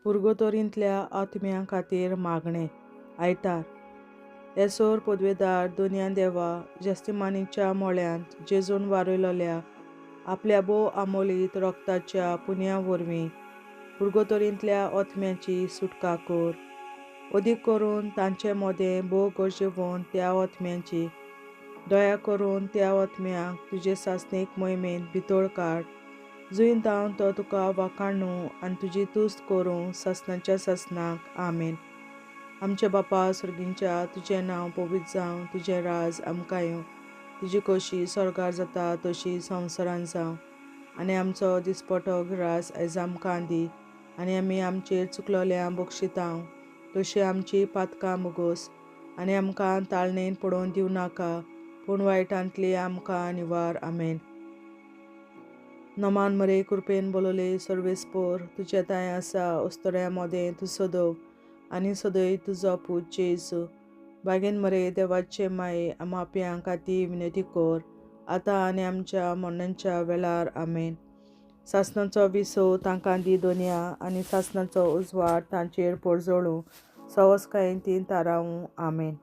पुर्गोतोरींतल्या आत्म्यां खातीर मागणें. आयतार. येसोर पदवेदार दोनया देवा जेस्तिमानीच्या मोळ्यांत जेजून वारयलोल्या आपल्या भोव आमोलीत रोगताच्या पुण्या वरवीं पुर्गोतोरींतल्या आत्म्यांची सुटका कर. अदीक करून तांचे मोदें भोव गरजेवून त्या आत्म्यांची दया करून त्या आत्म्यांक तुजे सासणीक मोहिमेंत भितर काड. जुंय जावन तो तुका वाखाणू आनी तुजी तुस्त करूं सासणाच्या सासणाक. आमेन. आमचे बापा सुर्गींच्या तुजें नांव पवित्र जावं, तुजें राज आमकां येवं, तुजी खोशी स्वर्गार जाता तशी संवसारांत जावं. आनी आमचो दिसपटो गिरास आयज आमकां दी. आनी आमी आमचेर चुकलोल्यांक बक्षितांव तशी आमची पातकां मुगोस. आनी आमकां ताळणेन पडोवन दिवं नाका, पूण वायटांतली आमकां निवार. आमेन. नमान मरे कृपेन बोलोले सर्वेस्पोर तुजे ताय आसा अस्तोऱ्या मोदें तूं सदव आनी सदय तुजो पूत जेजू. बागेन मरे देवाचे माये आमाप्यां खातीर विनंती कर, आतां आनी आमच्या मरणाच्या वेळार. आमेन. सासणाचो विसो तांकां दी दोनया आनी सासणाचो उजवाड तांचेर पडजळूं सवस्कायेंतीन तारावूं. आमेन.